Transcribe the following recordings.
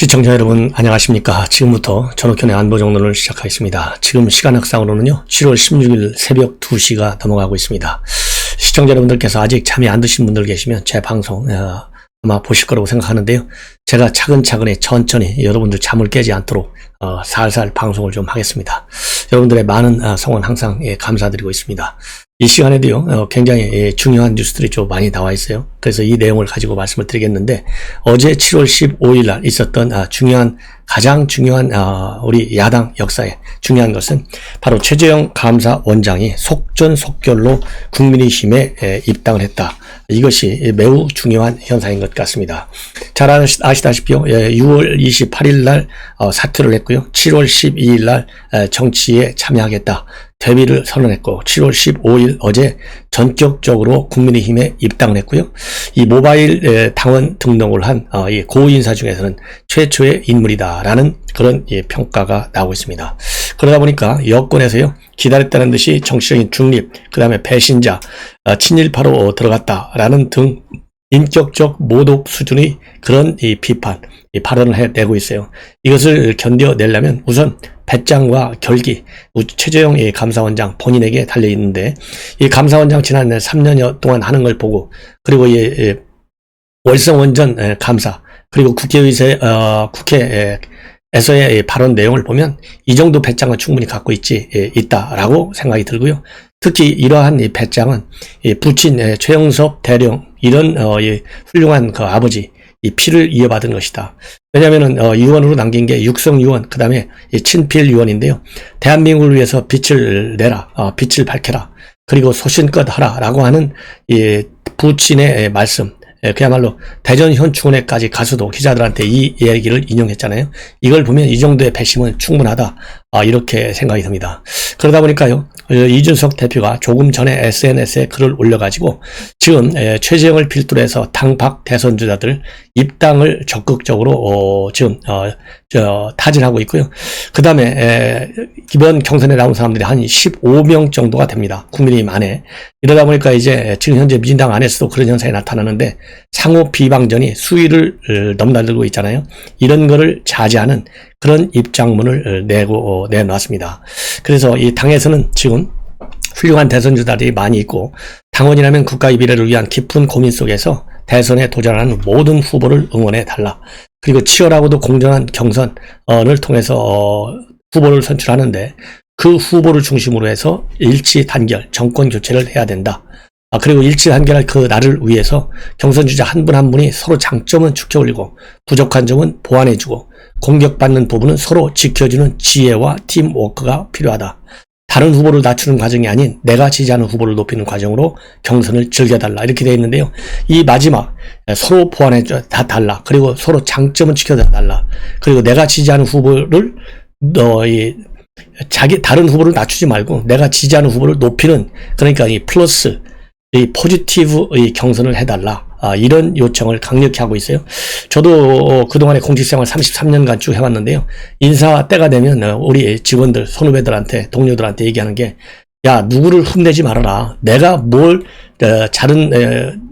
시청자 여러분 안녕하십니까. 지금부터 전옥현의 안보정론을 시작하겠습니다. 지금 시간학상으로는요 7월 16일 새벽 2시가 넘어가고 있습니다. 시청자 여러분들께서 아직 잠이 안 드신 분들 계시면 제 방송 아마 보실 거라고 생각하는데요. 제가 차근차근히 천천히 여러분들 잠을 깨지 않도록 살살 방송을 좀 하겠습니다. 여러분들의 많은 성원 항상 감사드리고 있습니다. 이 시간에도요 굉장히 중요한 뉴스들이 좀 많이 나와 있어요. 그래서 이 내용을 가지고 말씀을 드리겠는데, 어제 7월 15일 날 있었던 가장 중요한 우리 야당 역사에 중요한 것은 바로 최재형 감사원장이 속전속결로 국민의힘에 입당을 했다. 이것이 매우 중요한 현상인 것 같습니다. 잘 아시다시피요 6월 28일 날 사퇴를 했고요, 7월 12일 날 정치에 참여하겠다 데뷔를 선언했고, 7월 15일 어제 전격적으로 국민의힘에 입당을 했고요. 이 모바일 당원 등록을 한 이 고인사 중에서는 최초의 인물이다라는 그런 평가가 나오고 있습니다. 그러다 보니까 여권에서요 기다렸다는 듯이 정치적인 중립, 그 다음에 배신자, 친일파로 들어갔다라는 등 인격적 모독 수준의 그런 비판, 발언을 해내고 있어요. 이것을 견뎌내려면 우선 배짱과 결기, 최재형 감사원장 본인에게 달려있는데, 이 감사원장 지난 3년여 동안 하는 걸 보고, 그리고 월성원전 감사, 그리고 국회에서의 발언 내용을 보면 이 정도 배짱은 충분히 갖고 있다라고 생각이 들고요. 특히 이러한 이 배짱은 부친 최영섭 대령, 이런 훌륭한 그 아버지 이 피를 이어받은 것이다. 왜냐면은 유언으로 남긴 게 육성 유언, 그 다음에 친필 유언인데요. 대한민국을 위해서 빛을 내라, 빛을 밝혀라, 그리고 소신껏 하라라고 하는 이 부친의 말씀, 그야말로 대전 현충원에까지 가서도 기자들한테 이 얘기를 인용했잖아요. 이걸 보면 이 정도의 배심은 충분하다, 이렇게 생각이 듭니다. 그러다 보니까요 이준석 대표가 조금 전에 SNS에 글을 올려가지고 지금 최재형을 필두로 해서 당박 대선주자들 입당을 적극적으로 지금 타진하고 있고요. 그 다음에 이번 경선에 나온 사람들이 한 15명 정도가 됩니다. 국민의힘 안에. 이러다 보니까 이제 지금 현재 민주당 안에서도 그런 현상이 나타나는데, 상호 비방전이 수위를 넘나들고 있잖아요. 이런 거를 자제하는 그런 입장문을 내놨습니다. 그래서 이 당에서는 지금 훌륭한 대선주자들이 많이 있고, 당원이라면 국가의 미래를 위한 깊은 고민 속에서 대선에 도전하는 모든 후보를 응원해달라. 그리고 치열하고도 공정한 경선을 통해서 후보를 선출하는데, 그 후보를 중심으로 해서 일치 단결, 정권 교체를 해야 된다. 그리고 일치 단결할 그 날을 위해서 경선주자 한 분 한 분이 서로 장점은 축혀올리고 부족한 점은 보완해주고, 공격받는 부분은 서로 지켜주는 지혜와 팀워크가 필요하다. 다른 후보를 낮추는 과정이 아닌 내가 지지하는 후보를 높이는 과정으로 경선을 즐겨달라, 이렇게 되어 있는데요. 이 마지막 서로 보완해 달라, 그리고 서로 장점은 지켜달라, 그리고 내가 지지하는 후보를 다른 후보를 낮추지 말고 내가 지지하는 후보를 높이는, 그러니까 이 플러스, 이 포지티브 경선을 해달라, 이런 요청을 강력히 하고 있어요. 저도 그동안에 공직생활 33년간 쭉 해왔는데요. 인사 때가 되면 우리 직원들, 선후배들한테, 동료들한테 얘기하는 게, 야, 누구를 흠내지 말아라. 내가 뭘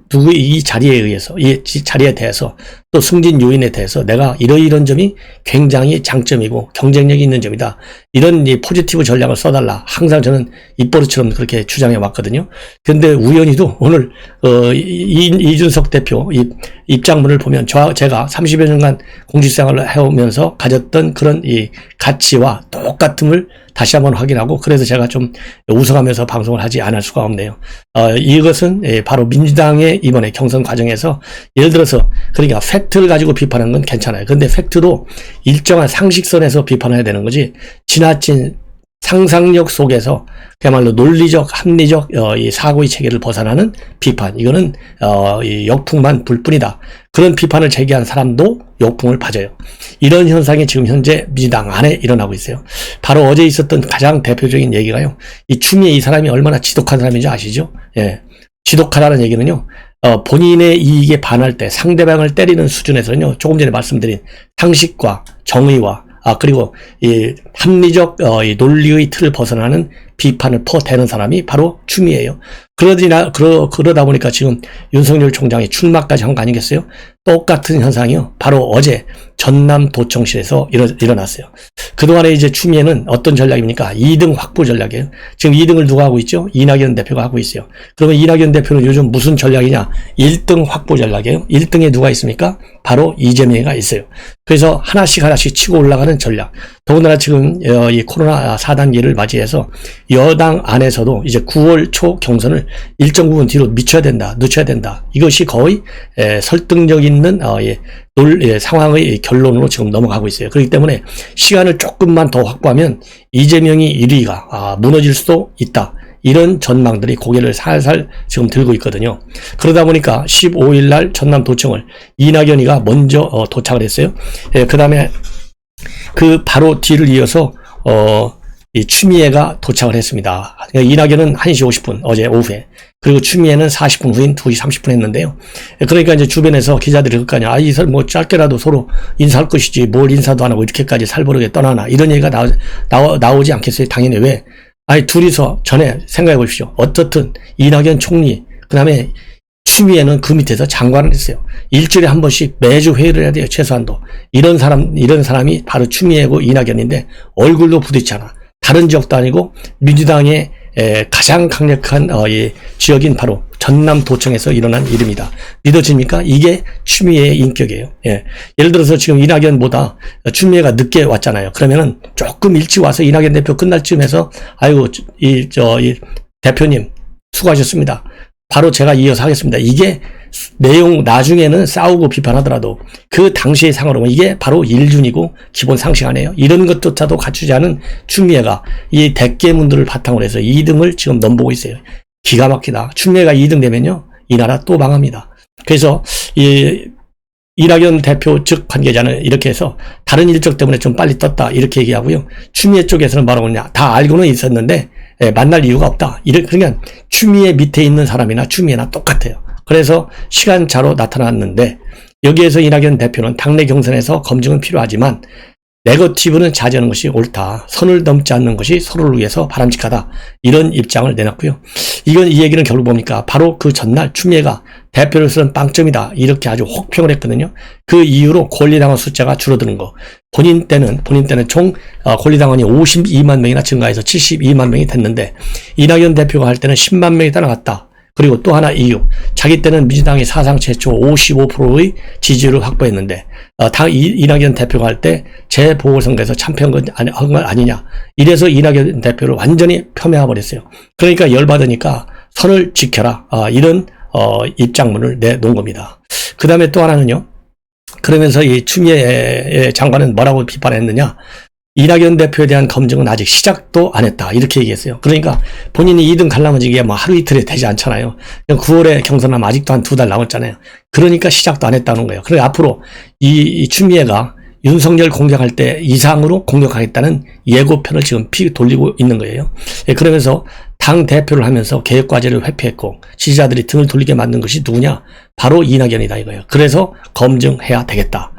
누구 이 자리에 의해서, 이 자리에 대해서, 또 승진 요인에 대해서 내가 이런 점이 굉장히 장점이고 경쟁력이 있는 점이다, 이런 이 포지티브 전략을 써달라, 항상 저는 입버릇처럼 그렇게 주장해 왔거든요. 그런데 우연히도 오늘 이준석 대표 입장문을 보면 제가 30여 년간 공직생활을 해오면서 가졌던 그런 이 가치와 똑같음을 다시 한번 확인하고, 그래서 제가 좀 웃어가면서 방송을 하지 않을 수가 없네요. 이것은 바로 민주당의 이번에 경선 과정에서, 예를 들어서, 그러니까 팩트를 가지고 비판하는 건 괜찮아요. 근데 팩트도 일정한 상식선에서 비판해야 되는 거지, 지나친 상상력 속에서 그야말로 논리적, 합리적 이 사고의 체계를 벗어나는 비판, 이거는 이 역풍만 불 뿐이다. 그런 비판을 제기한 사람도 역풍을 맞아요. 이런 현상이 지금 현재 민주당 안에 일어나고 있어요. 바로 어제 있었던 가장 대표적인 얘기가요, 이 추미애 이 사람이 얼마나 지독한 사람인지 아시죠? 예. 지독하다는 얘기는요, 본인의 이익에 반할 때 상대방을 때리는 수준에서는요, 조금 전에 말씀드린 상식과 정의와 그리고 이 합리적 이 논리의 틀을 벗어나는 비판을 퍼대는 사람이 바로 추미애예요. 그러다 보니까 지금 윤석열 총장이 출마까지 한 거 아니겠어요? 똑같은 현상이요. 바로 어제 전남도청실에서 일어났어요. 그동안에 이제 추미애는 어떤 전략입니까? 2등 확보 전략이에요. 지금 2등을 누가 하고 있죠? 이낙연 대표가 하고 있어요. 그러면 이낙연 대표는 요즘 무슨 전략이냐? 1등 확보 전략이에요. 1등에 누가 있습니까? 바로 이재명이가 있어요. 그래서 하나씩 치고 올라가는 전략. 더군다나 지금 이 코로나 4단계를 맞이해서 여당 안에서도 이제 9월 초 경선을 일정 부분 뒤로 늦춰야 된다. 이것이 거의 설득력 있는 상황의 결론으로 지금 넘어가고 있어요. 그렇기 때문에 시간을 조금만 더 확보하면 이재명이 1위가 무너질 수도 있다. 이런 전망들이 고개를 살살 지금 들고 있거든요. 그러다 보니까 15일 날 전남도청을 이낙연이가 먼저 도착을 했어요. 그 다음에 그 바로 뒤를 이어서 이 추미애가 도착을 했습니다. 그러니까 이낙연은 1시 50분 어제 오후에, 그리고 추미애는 40분 후인 2시 30분 했는데요. 그러니까 이제 주변에서 기자들이 그럴 거 아니야. 이 사람 뭐 짧게라도 서로 인사할 것이지 뭘 인사도 안 하고 이렇게까지 살벌하게 떠나나, 이런 얘기가 나오지 않겠어요? 당연히. 왜? 둘이서 전에 생각해 보십시오. 어떻든 이낙연 총리, 그 다음에 추미애는 그 밑에서 장관을 했어요. 일주일에 한 번씩 매주 회의를 해야 돼요. 최소한도. 이런 사람이 바로 추미애고 이낙연인데 얼굴도 부딪히잖아. 다른 지역도 아니고 민주당의 가장 강력한 지역인 바로 전남도청에서 일어난 일입니다. 믿어집니까? 이게 추미애의 인격이에요. 예를 들어서 지금 이낙연보다 추미애가 늦게 왔잖아요. 그러면은 조금 일찍 와서 이낙연 대표 끝날 쯤에서 아이고 이 대표님 수고하셨습니다. 바로 제가 이어서 하겠습니다. 이게 내용 나중에는 싸우고 비판하더라도 그 당시의 상황으로 이게 바로 일준이고 기본 상식 아니에요. 이런 것조차도 갖추지 않은 추미애가 이 대깨문들을 바탕으로 해서 2등을 지금 넘보고 있어요. 기가 막히다. 추미애가 2등 되면요, 이 나라 또 망합니다. 그래서 이낙연 대표 측 관계자는 이렇게 해서 다른 일정 때문에 좀 빨리 떴다 이렇게 얘기하고요. 추미애 쪽에서는 뭐라고 하냐, 다 알고는 있었는데 만날 이유가 없다. 그러니까 추미애 밑에 있는 사람이나 추미애나 똑같아요. 그래서 시간차로 나타났는데, 여기에서 이낙연 대표는 당내 경선에서 검증은 필요하지만 네거티브는 자제하는 것이 옳다. 선을 넘지 않는 것이 서로를 위해서 바람직하다. 이런 입장을 내놨고요. 이 얘기는 결국 뭡니까? 바로 그 전날 추미애가 대표로서는 빵점이다. 이렇게 아주 혹평을 했거든요. 그 이후로 권리당원 숫자가 줄어드는 거. 본인 때는 총 권리당원이 52만 명이나 증가해서 72만 명이 됐는데, 이낙연 대표가 할 때는 10만 명이 따라갔다. 그리고 또 하나 이유, 자기 때는 민주당이 사상 최초 55%의 지지율을 확보했는데 이낙연 대표가 할 때 재보궐선거에서 참패한 건 아니냐, 이래서 이낙연 대표를 완전히 폄훼해버렸어요. 그러니까 열받으니까 선을 지켜라, 이런 입장문을 내놓은 겁니다. 그 다음에 또 하나는요, 그러면서 이 추미애 장관은 뭐라고 비판했느냐, 이낙연 대표에 대한 검증은 아직 시작도 안 했다. 이렇게 얘기했어요. 그러니까 본인이 2등 가려면 이게 뭐 하루 이틀에 되지 않잖아요. 9월에 경선하면 아직도 한 2달 남았잖아요. 그러니까 시작도 안 했다는 거예요. 그리고 앞으로 이 추미애가 윤석열 공격할 때 이상으로 공격하겠다는 예고편을 지금 돌리고 있는 거예요. 그러면서 당 대표를 하면서 개혁과제를 회피했고 지지자들이 등을 돌리게 만든 것이 누구냐? 바로 이낙연이다 이거예요. 그래서 검증해야 되겠다.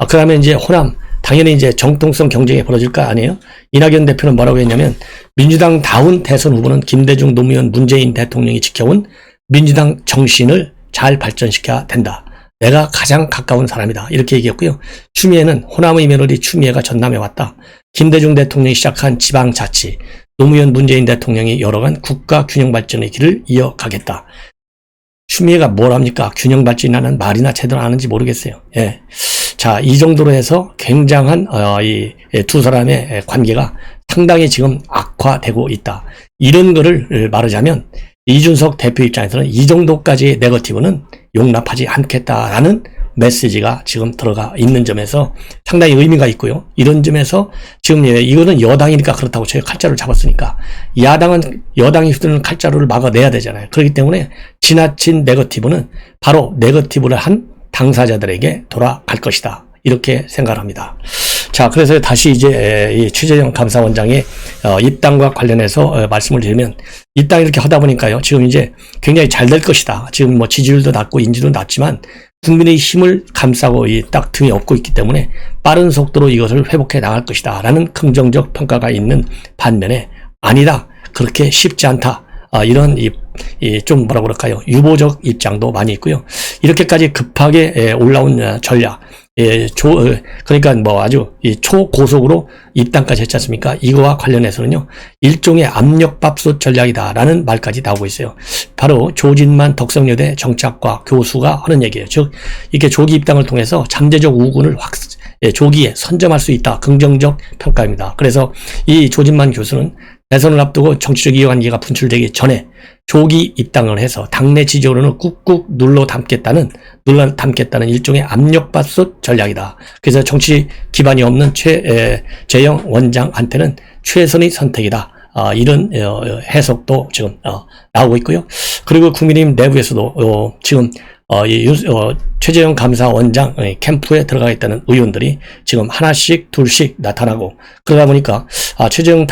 그 다음에 이제 호남, 당연히 이제 정통성 경쟁이 벌어질 거 아니에요? 이낙연 대표는 뭐라고 했냐면, 민주당다운 대선 후보는 김대중, 노무현, 문재인 대통령이 지켜온 민주당 정신을 잘 발전시켜야 된다. 내가 가장 가까운 사람이다. 이렇게 얘기했고요. 추미애는 호남의 며느리 추미애가 전남에 왔다. 김대중 대통령이 시작한 지방자치, 노무현, 문재인 대통령이 열어간 국가 균형 발전의 길을 이어가겠다. 추미애가 뭘 합니까? 균형 발전이라는 말이나 제대로 아는지 모르겠어요. 자, 이 정도로 해서 굉장한 이 두 사람의 관계가 상당히 지금 악화되고 있다. 이런 거를 말하자면 이준석 대표 입장에서는 이 정도까지의 네거티브는 용납하지 않겠다라는 메시지가 지금 들어가 있는 점에서 상당히 의미가 있고요. 이런 점에서 지금 이거는 여당이니까 그렇다고 저희가 칼자루를 잡았으니까 야당은 여당이 휘두르는 칼자루를 막아내야 되잖아요. 그렇기 때문에 지나친 네거티브는 바로 네거티브를 한 당사자들에게 돌아갈 것이다. 이렇게 생각합니다. 자, 그래서 다시 이제 이 최재형 감사원장의 입당과 관련해서 말씀을 드리면, 입당 이렇게 하다 보니까요, 지금 이제 굉장히 잘 될 것이다. 지금 뭐 지지율도 낮고 인지도 낮지만 국민의 힘을 감싸고 딱 등에 업고 있기 때문에 빠른 속도로 이것을 회복해 나갈 것이다. 라는 긍정적 평가가 있는 반면에, 아니다. 그렇게 쉽지 않다. 이런 좀 뭐라 그럴까요? 유보적 입장도 많이 있고요. 이렇게까지 급하게 올라온 전략. 그러니까 뭐 아주 초고속으로 입당까지 했지 않습니까? 이거와 관련해서는요, 일종의 압력밥솥 전략이다라는 말까지 나오고 있어요. 바로 조진만 덕성여대 정치학과 교수가 하는 얘기예요. 즉, 이렇게 조기 입당을 통해서 잠재적 우군을 조기에 선점할 수 있다. 긍정적 평가입니다. 그래서 이 조진만 교수는 대선을 앞두고 정치적 이해관계가 분출되기 전에 조기 입당을 해서 당내 지지율을 꾹꾹 눌러 담겠다는 일종의 압력밥솥 전략이다. 그래서 정치 기반이 없는 최재형 원장한테는 최선의 선택이다. 이런 해석도 지금 나오고 있고요. 그리고 국민의힘 내부에서도 지금 최재형 감사원장 캠프에 들어가 있다는 의원들이 지금 하나씩 둘씩 나타나고, 그러다 보니까 최재형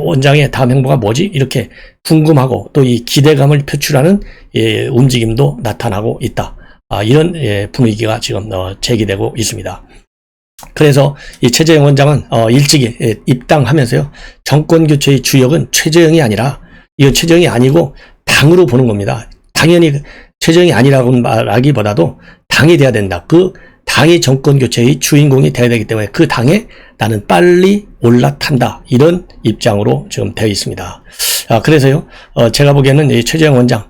원장의 다음 행보가 뭐지? 이렇게 궁금하고 또 이 기대감을 표출하는 움직임도 나타나고 있다. 이런 분위기가 지금 제기되고 있습니다. 그래서 이 최재형 원장은 일찍이 입당하면서요, 정권 교체의 주역은 최재형이 아니라, 이건 최재형이 아니고 당으로 보는 겁니다. 당연히 최재형이 아니라고 말하기보다도 당이 돼야 된다. 그 당이 정권 교체의 주인공이 돼야 되기 때문에 그 당에 나는 빨리 올라탄다. 이런 입장으로 지금 되어 있습니다. 그래서요, 제가 보기에는 이 최재형 원장,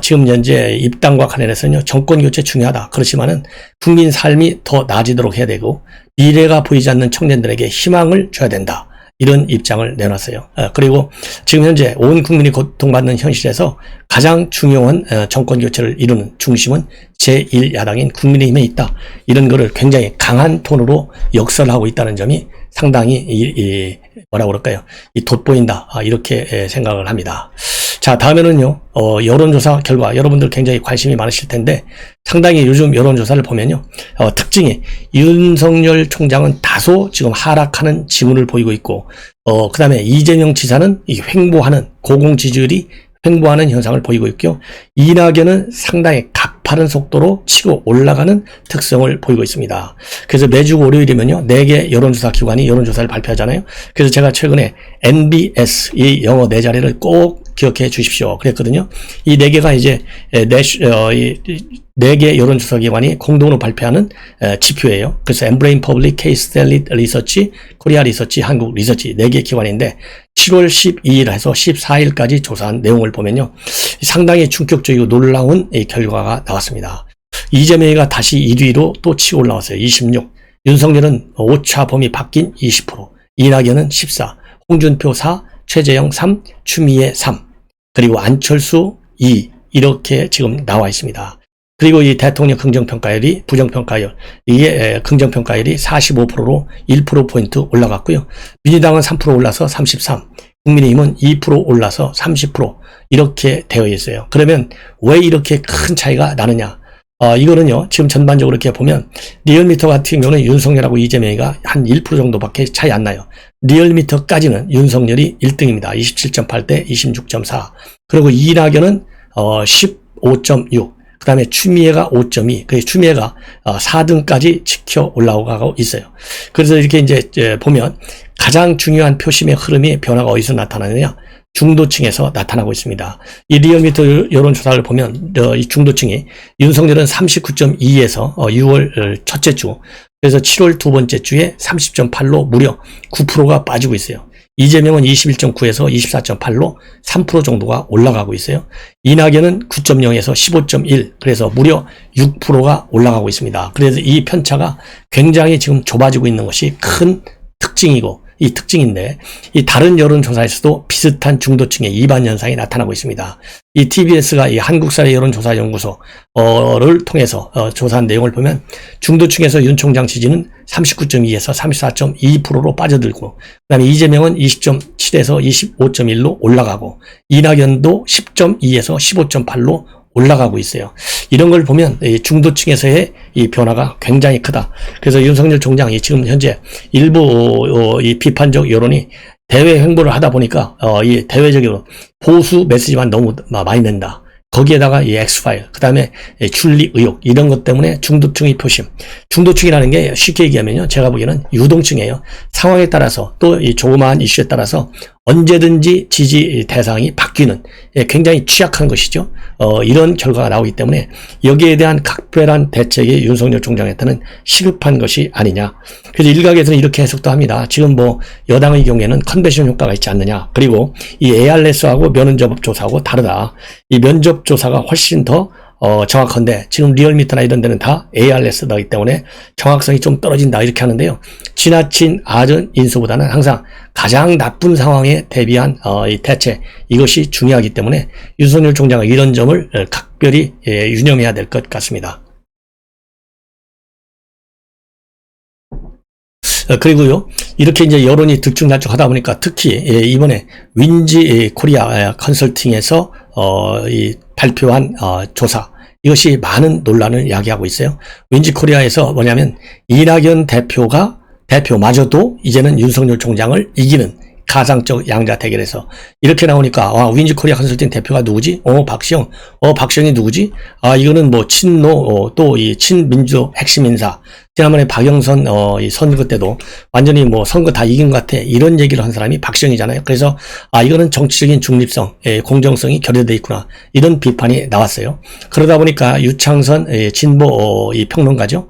지금 현재 입당과 관련해서는요, 정권 교체 중요하다. 그렇지만은 국민 삶이 더 나아지도록 해야 되고, 미래가 보이지 않는 청년들에게 희망을 줘야 된다. 이런 입장을 내놨어요. 그리고 지금 현재 온 국민이 고통받는 현실에서 가장 중요한 정권 교체를 이루는 중심은 제1야당인 국민의힘에 있다. 이런 거를 굉장히 강한 톤으로 역설하고 있다는 점이 상당히 뭐라고 그럴까요? 돋보인다. 이렇게 생각을 합니다. 자, 다음에는요, 여론조사 결과, 여러분들 굉장히 관심이 많으실 텐데, 상당히 요즘 여론조사를 보면요, 특징이 윤석열 총장은 다소 지금 하락하는 징후를 보이고 있고, 그 다음에 이재명 지사는 횡보하는, 고공 지지율이 횡보하는 현상을 보이고 있고요. 이낙연은 상당히 가파른 속도로 치고 올라가는 특성을 보이고 있습니다. 그래서 매주 월요일이면요, 4개 여론조사 기관이 여론조사를 발표하잖아요. 그래서 제가 최근에 NBS, 이 영어 4자리를 꼭 기억해 주십시오. 그랬거든요. 이 4개가 이제 4개 여론조사 기관이 공동으로 발표하는 지표예요. 그래서 엠브레인 퍼블릭, 케이스텔릿 리서치, 코리아 리서치, 한국 리서치 4개 기관인데 7월 12일 해서 14일까지 조사한 내용을 보면요, 상당히 충격적이고 놀라운 결과가 나왔습니다. 이재명이가 다시 1위로 또 치고 올라왔어요. 26. 윤석열은 오차 범위 바뀐 20%, 이낙연은 14, 홍준표 4, 최재형 3, 추미애 3, 그리고 안철수 2, 이렇게 지금 나와 있습니다. 그리고 이 대통령 긍정평가율이, 부정평가율, 이게 긍정평가율이 45%로 1%포인트 올라갔고요. 민주당은 3% 올라서 33, 국민의힘은 2% 올라서 30%, 이렇게 되어 있어요. 그러면 왜 이렇게 큰 차이가 나느냐? 이거는요, 지금 전반적으로 이렇게 보면, 리얼미터 같은 경우는 윤석열하고 이재명이가 한 1% 정도밖에 차이 안 나요. 리얼미터까지는 윤석열이 1등입니다. 27.8대 26.4. 그리고 이낙연은 15.6. 그 다음에 추미애가 5.2. 그래서 추미애가 4등까지 지켜 올라가고 있어요. 그래서 이렇게 이제 보면 가장 중요한 표심의 흐름이 변화가 어디서 나타나느냐? 중도층에서 나타나고 있습니다. 이 리얼미터 여론조사를 보면 이 중도층이 윤석열은 39.2에서 6월 첫째 주, 그래서 7월 두 번째 주에 30.8로 무려 9%가 빠지고 있어요. 이재명은 21.9에서 24.8로 3% 정도가 올라가고 있어요. 이낙연은 9.0에서 15.1, 그래서 무려 6%가 올라가고 있습니다. 그래서 이 편차가 굉장히 지금 좁아지고 있는 것이 큰 특징이고, 이 특징인데, 이 다른 여론조사에서도 비슷한 중도층의 이반 현상이 나타나고 있습니다. 이 TBS가 이 한국사회 여론조사연구소를 통해서 조사한 내용을 보면 중도층에서 윤 총장 지지는 39.2에서 34.2%로 빠져들고, 그다음에 이재명은 20.7에서 25.1로 올라가고, 이낙연도 10.2에서 15.8로 올라가고 있어요. 이런 걸 보면 이 중도층에서의 이 변화가 굉장히 크다. 그래서 윤석열 총장이 지금 현재 일부 이 비판적 여론이 대외 횡보를 하다 보니까 이 대외적으로 보수 메시지만 너무 많이 낸다. 거기에다가 이 엑스파일, 그 다음에 출리 의혹, 이런 것 때문에 중도층의 표심. 중도층이라는 게 쉽게 얘기하면요, 제가 보기에는 유동층이에요. 상황에 따라서 또 이 조그마한 이슈에 따라서 언제든지 지지 대상이 바뀌는 굉장히 취약한 것이죠. 이런 결과가 나오기 때문에 여기에 대한 각별한 대책이 윤석열 총장한테는 시급한 것이 아니냐. 그래서 일각에서는 이렇게 해석도 합니다. 지금 뭐 여당의 경우에는 컨벤션 효과가 있지 않느냐. 그리고 이 ARS하고 면접조사하고 다르다. 이 면접조사가 훨씬 더 정확한데 지금 리얼미터나 이런 데는 다 ARS이기 때문에 정확성이 좀 떨어진다 이렇게 하는데요. 지나친 아전 인수보다는 항상 가장 나쁜 상황에 대비한 이 대책 이것이 중요하기 때문에 윤석열 총장은 이런 점을 각별히 유념해야 될 것 같습니다. 그리고요, 이렇게 이제 여론이 들쭉날쭉하다 보니까 특히 이번에 윈지 코리아 컨설팅에서 발표한 조사 이것이 많은 논란을 야기하고 있어요. 윈지 코리아에서 뭐냐면 이낙연 대표마저도 이제는 윤석열 총장을 이기는 가상적 양자 대결에서 이렇게 나오니까 윈지 코리아 컨설팅 대표가 누구지? 박시영. 박시영이 누구지? 이거는 뭐 친노 또 이 친민주 핵심 인사. 지난번에 박영선 이 선거 때도 완전히 뭐 선거 다 이긴 것 같아 이런 얘기를 한 사람이 박시영이잖아요. 그래서 이거는 정치적인 중립성, 공정성이 결여되어 있구나 이런 비판이 나왔어요. 그러다 보니까 유창선 진보 이 평론가죠.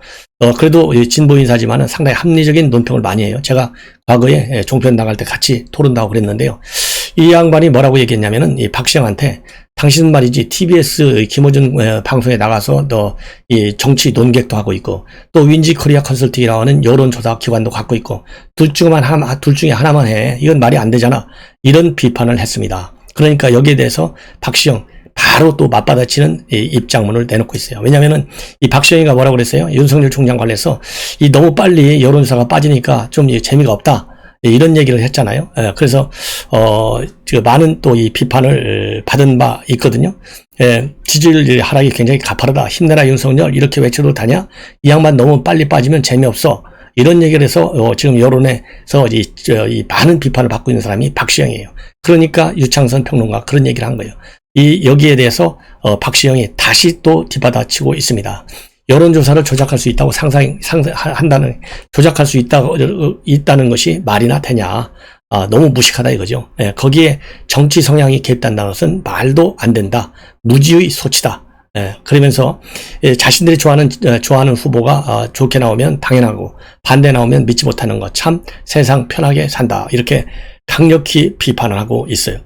그래도 진보 인사지만은 상당히 합리적인 논평을 많이 해요. 제가 과거에 종편 나갈 때 같이 토론도 하고 그랬는데요. 이 양반이 뭐라고 얘기했냐면은 이 박시영한테 당신 말이지 TBS 김어준 방송에 나가서 이 정치 논객도 하고 있고 또 윈지 코리아 컨설팅이라고 하는 여론조사 기관도 갖고 있고 둘 중에 하나만 해. 이건 말이 안 되잖아. 이런 비판을 했습니다. 그러니까 여기에 대해서 박시영 바로 또 맞받아치는 입장문을 내놓고 있어요. 왜냐면은 이 박시영이가 뭐라고 그랬어요? 윤석열 총장 관련해서 너무 빨리 여론조사가 빠지니까 좀 재미가 없다. 이런 얘기를 했잖아요. 그래서 많은 또 이 비판을 받은 바 있거든요. 지지율 하락이 굉장히 가파르다. 힘내라 윤석열 이렇게 외쳐도 다냐? 이 양반 너무 빨리 빠지면 재미없어. 이런 얘기를 해서 지금 여론에서 이 많은 비판을 받고 있는 사람이 박시영이에요. 그러니까 유창선 평론가 그런 얘기를 한 거예요. 여기에 대해서 박시영이 다시 또 뒷받아치고 있습니다. 여론조사를 조작할 수 있다고 조작할 수 있다는 것이 말이나 되냐. 너무 무식하다 이거죠. 거기에 정치 성향이 개입된다는 것은 말도 안 된다. 무지의 소치다. 그러면서 자신들이 좋아하는 후보가 좋게 나오면 당연하고 반대 나오면 믿지 못하는 것 참 세상 편하게 산다. 이렇게 강력히 비판을 하고 있어요.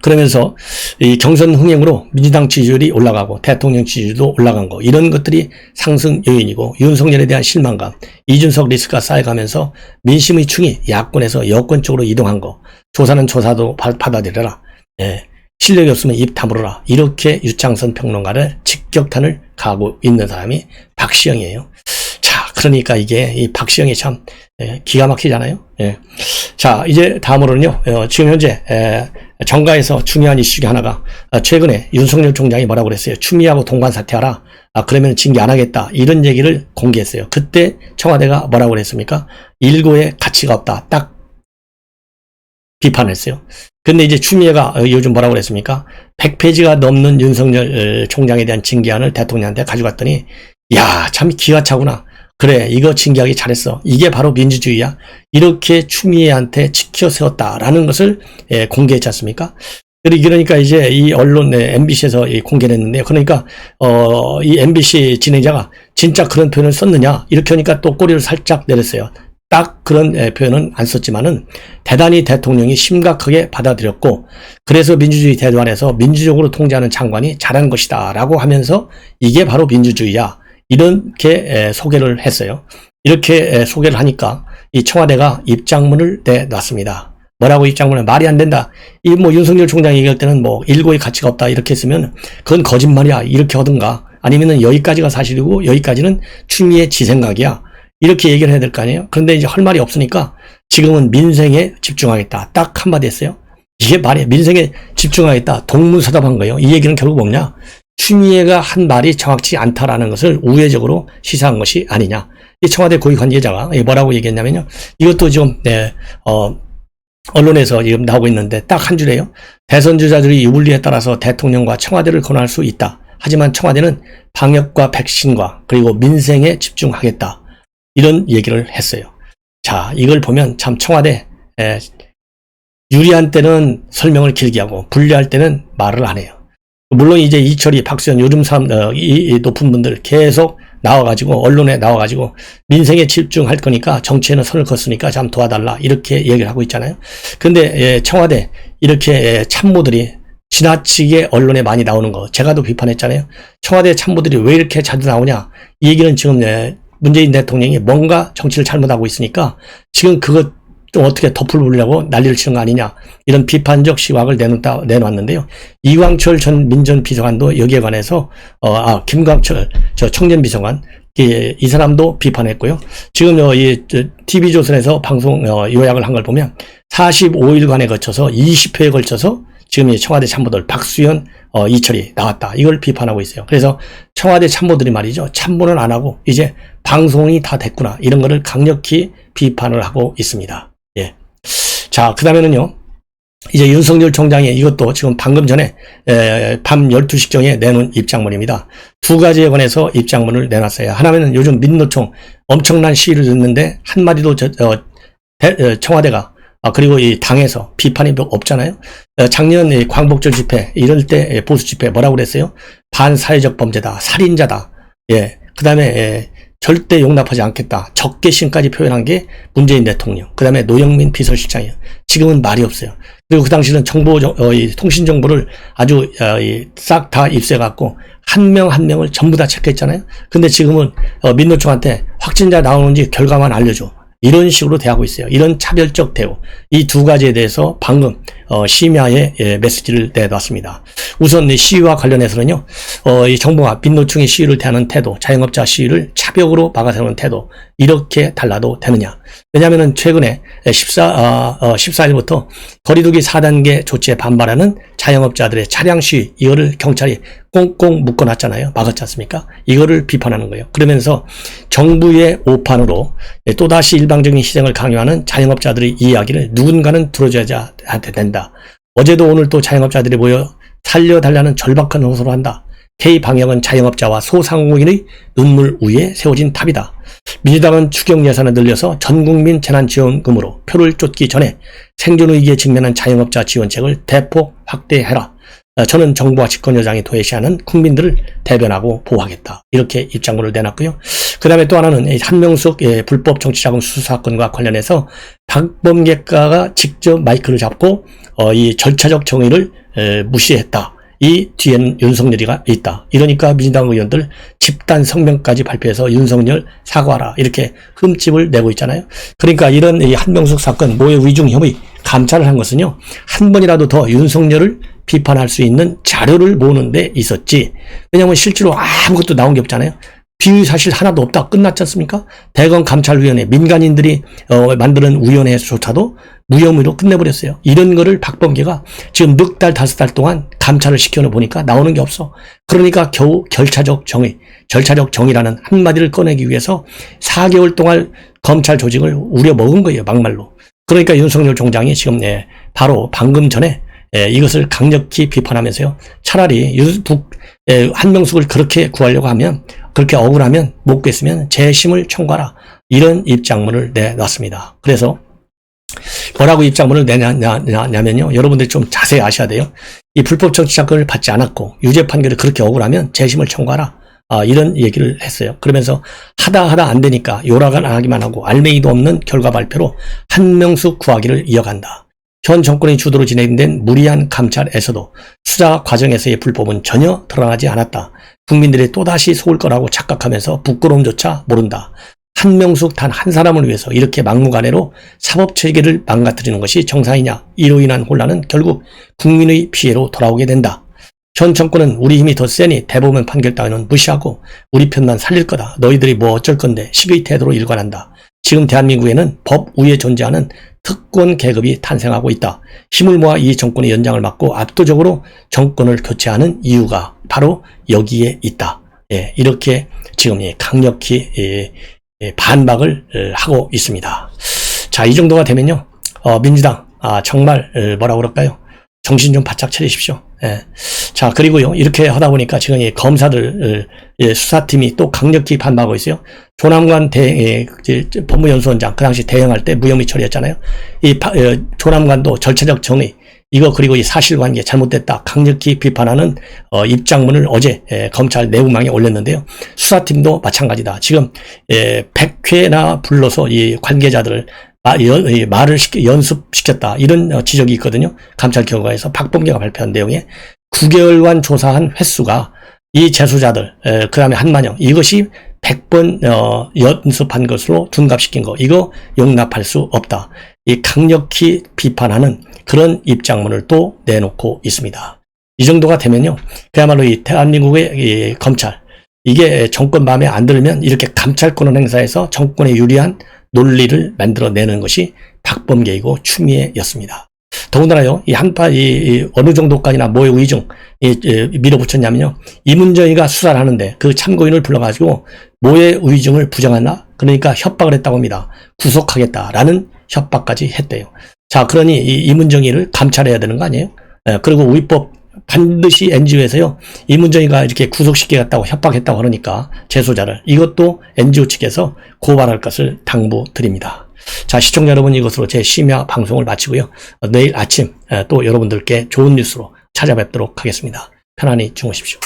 그러면서 이 경선 흥행으로 민주당 지지율이 올라가고 대통령 지지율도 올라간 거 이런 것들이 상승 요인이고 윤석열에 대한 실망감, 이준석 리스크가 쌓여가면서 민심의 충이 야권에서 여권 쪽으로 이동한 거 조사는 조사도 받아들여라. 실력이 없으면 입 다물어라. 이렇게 유창선 평론가를 직격탄을 가하고 있는 사람이 박시영이에요. 자, 그러니까 이게 이 박시영이 참 기가 막히잖아요. 자, 이제 다음으로는요. 지금 현재 정가에서 중요한 이슈 중에 하나가 최근에 윤석열 총장이 뭐라고 그랬어요. 추미애하고 동반 사퇴하라. 그러면 징계 안 하겠다. 이런 얘기를 공개했어요. 그때 청와대가 뭐라고 그랬습니까? 일고의 가치가 없다. 딱 비판했어요. 근데 이제 추미애가 요즘 뭐라고 그랬습니까? 100페이지가 넘는 윤석열 총장에 대한 징계안을 대통령한테 가져갔더니 야, 참 기가 차구나. 그래, 이거 징계하기 잘했어. 이게 바로 민주주의야. 이렇게 추미애한테 지켜 세웠다라는 것을 공개했지 않습니까? 그러니까 이제 이 언론 MBC에서 공개를 했는데요. 그러니까 이 MBC 진행자가 진짜 그런 표현을 썼느냐 이렇게 하니까 또 꼬리를 살짝 내렸어요. 딱 그런 표현은 안 썼지만은 대단히 대통령이 심각하게 받아들였고 그래서 민주주의 대도안에서 민주적으로 통제하는 장관이 잘한 것이다 라고 하면서 이게 바로 민주주의야. 이렇게 소개를 했어요. 이렇게 소개를 하니까 이 청와대가 입장문을 내놨습니다. 뭐라고 입장문을 말이 안 된다. 이 뭐 윤석열 총장이 얘기할 때는 뭐 일고의 가치가 없다 이렇게 했으면 그건 거짓말이야 이렇게 하든가 아니면은 여기까지가 사실이고 여기까지는 추미애 지 생각이야 이렇게 얘기를 해야 될 거 아니에요. 그런데 이제 할 말이 없으니까 지금은 민생에 집중하겠다 딱 한마디 했어요. 이게 말이야. 민생에 집중하겠다 동문서답한 거예요. 이 얘기는 결국 뭐냐, 추미애가 한 말이 정확치 않다라는 것을 우회적으로 시사한 것이 아니냐. 이 청와대 고위 관계자가 뭐라고 얘기했냐면요. 이것도 지금 언론에서 지금 나오고 있는데 딱 한 줄이에요. 대선 주자들이 윤리에 따라서 대통령과 청와대를 권할 수 있다. 하지만 청와대는 방역과 백신과 그리고 민생에 집중하겠다. 이런 얘기를 했어요. 자, 이걸 보면 참 청와대 유리한 때는 설명을 길게 하고 불리할 때는 말을 안 해요. 물론 이제 이철이, 박수현, 요즘 이 높은 분들 계속 나와가지고, 언론에 나와가지고, 민생에 집중할 거니까 정치에는 선을 긋으니까 좀 도와달라. 이렇게 얘기를 하고 있잖아요. 근데, 청와대, 이렇게 참모들이 지나치게 언론에 많이 나오는 거, 제가도 비판했잖아요. 청와대 참모들이 왜 이렇게 자주 나오냐. 이 얘기는 지금, 문재인 대통령이 뭔가 정치를 잘못하고 있으니까, 지금 그것 좀 어떻게 덮어보려고 난리를 치는 거 아니냐, 이런 비판적 시각을 내놓았는데요. 이광철 전 민전비서관도 여기에 관해서 김광철 저 청년비서관, 이 사람도 비판했고요. 지금 이 TV조선에서 방송 요약을 한 걸 보면 45일간에 거쳐서 20회에 걸쳐서 지금 이 청와대 참모들 박수현, 이철이 나왔다, 이걸 비판하고 있어요. 그래서 청와대 참모들이 말이죠, 참모는 안 하고 이제 방송이 다 됐구나, 이런 거를 강력히 비판을 하고 있습니다. 예. 자, 그 다음에는요, 이제 윤석열 총장이 이것도 지금 방금 전에 밤 12시경에 내놓은 입장문입니다. 두 가지에 관해서 입장문을 내놨어요. 하나는 요즘 민노총 엄청난 시위를 듣는데 한마디도 청와대가, 그리고 이 당에서 비판이 없잖아요. 작년 광복절 집회, 이럴 때 보수 집회 뭐라고 그랬어요? 반사회적 범죄다, 살인자다. 예. 그 다음에 절대 용납하지 않겠다, 적개심까지 표현한 게 문재인 대통령, 그 다음에 노영민 비서실장이에요. 지금은 말이 없어요. 그리고 그 당시는 통신 정보를 아주 싹 다 입수해갖고 한 명 한 명을 전부 다 체크했잖아요. 근데 지금은 민노총한테 확진자 나오는지 결과만 알려줘, 이런 식으로 대하고 있어요. 이런 차별적 대우, 이 두 가지에 대해서 방금 심야에 메시지를 내놨습니다. 우선 시위와 관련해서는요, 이 정부가 민노총의 시위를 대하는 태도, 자영업자 시위를 차벽으로 막아세우는 태도, 이렇게 달라도 되느냐. 왜냐하면 최근에 14일부터 거리두기 4단계 조치에 반발하는 자영업자들의 차량 시위, 이거를 경찰이 꽁꽁 묶어놨잖아요. 막았지 않습니까? 이거를 비판하는 거예요. 그러면서 정부의 오판으로 또다시 일방적인 희생을 강요하는 자영업자들의 이야기를 누군가는 들어줘야 된다. 어제도 오늘 또 자영업자들이 모여 살려달라는 절박한 호소를 한다. K방역은 자영업자와 소상공인의 눈물 위에 세워진 탑이다. 민주당은 추경 예산을 늘려서 전국민 재난지원금으로 표를 쫓기 전에 생존위기에 직면한 자영업자 지원책을 대폭 확대해라. 저는 정부와 집권여당이 도외시하는 국민들을 대변하고 보호하겠다, 이렇게 입장문을 내놨고요. 그 다음에 또 하나는 한명숙 불법 정치자금 수사건과 관련해서 박범계가가 직접 마이크를 잡고 이 절차적 정의를 무시했다. 이 뒤에는 윤석열이가 있다. 이러니까 민주당 의원들 집단 성명까지 발표해서 윤석열 사과하라, 이렇게 흠집을 내고 있잖아요. 그러니까 이런 이 한명숙 사건 모해 위중 혐의 감찰을 한 것은요, 한 번이라도 더 윤석열을 비판할 수 있는 자료를 모으는 데 있었지. 왜냐하면 실제로 아무것도 나온 게 없잖아요. 비의 사실 하나도 없다, 끝났지 않습니까? 대검감찰위원회, 민간인들이 만드는 위원회에서조차도 무혐의로 끝내버렸어요. 이런 거를 박범계가 지금 넉 달, 5달 동안 감찰을 시켜놓 보니까 나오는 게 없어. 그러니까 겨우 절차적 정의라는 한마디를 꺼내기 위해서 4개월 동안 검찰 조직을 우려먹은 거예요, 막말로. 그러니까 윤석열 총장이 지금 바로 방금 전에 이것을 강력히 비판하면서요, 차라리 한명숙을 그렇게 구하려고 하면, 그렇게 억울하면 못 구했으면 재심을 청구하라, 이런 입장문을 내놨습니다. 그래서 뭐라고 입장문을 내냐면요, 여러분들이 좀 자세히 아셔야 돼요. 이 불법 정치 사건을 받지 않았고 유죄 판결을 그렇게 억울하면 재심을 청구하라, 이런 얘기를 했어요. 그러면서 하다 안 되니까 요락을 안 하기만 하고 알맹이도 없는 결과 발표로 한명숙 구하기를 이어간다. 현 정권의 주도로 진행된 무리한 감찰에서도 수사 과정에서의 불법은 전혀 드러나지 않았다. 국민들이 또다시 속을 거라고 착각하면서 부끄러움조차 모른다. 한명숙 단 한 사람을 위해서 이렇게 막무가내로 사법체계를 망가뜨리는 것이 정상이냐. 이로 인한 혼란은 결국 국민의 피해로 돌아오게 된다. 현 정권은 우리 힘이 더 세니 대법원 판결 따위는 무시하고 우리 편만 살릴 거다. 너희들이 뭐 어쩔 건데 식의 태도로 일관한다. 지금 대한민국에는 법 위에 존재하는 특권 계급이 탄생하고 있다. 힘을 모아 이 정권의 연장을 막고 압도적으로 정권을 교체하는 이유가 바로 여기에 있다. 이렇게 지금 강력히 반박을 하고 있습니다. 자, 이 정도가 되면요, 민주당 정말 뭐라 그럴까요? 정신 좀 바짝 차리십시오. 예. 자, 그리고요, 이렇게 하다 보니까 지금 이 검사들, 수사팀이 또 강력히 반박하고 있어요. 조남관 법무연수원장, 그 당시 대행할 때 무혐의 처리했잖아요. 조남관도 절차적 정의, 이거 그리고 이 사실관계 잘못됐다 강력히 비판하는 입장문을 어제 검찰 내부망에 올렸는데요. 수사팀도 마찬가지다. 지금 100회나 불러서 이 관계자들을 말을 연습시켰다. 이런 지적이 있거든요. 감찰 결과에서 박범계가 발표한 내용에 9개월간 조사한 횟수가 이 재수자들, 그 다음에 한만영, 이것이 100번 연습한 것으로 둔갑시킨 거, 이거 용납할 수 없다. 이 강력히 비판하는 그런 입장문을 또 내놓고 있습니다. 이 정도가 되면요, 그야말로 이 대한민국의 이 검찰, 이게 정권 마음에 안 들면 이렇게 감찰권을 행사해서 정권에 유리한 논리를 만들어내는 것이 박범계이고 추미애였습니다. 더군다나요, 어느 정도까지나 모의 의중, 밀어붙였냐면요, 이문정이가 수사를 하는데 그 참고인을 불러가지고 모의 의중을 부정하나? 그러니까 협박을 했다고 합니다. 구속하겠다라는 협박까지 했대요. 자, 그러니 이문정이를 감찰해야 되는 거 아니에요? 그리고 위법 반드시 NGO에서요, 이문정이가 이렇게 구속시키겠다고 협박했다고 그러니까 재소자를, 이것도 NGO 측에서 고발할 것을 당부드립니다. 자, 시청자 여러분, 이것으로 제 심야 방송을 마치고요, 내일 아침 또 여러분들께 좋은 뉴스로 찾아뵙도록 하겠습니다. 편안히 주무십시오.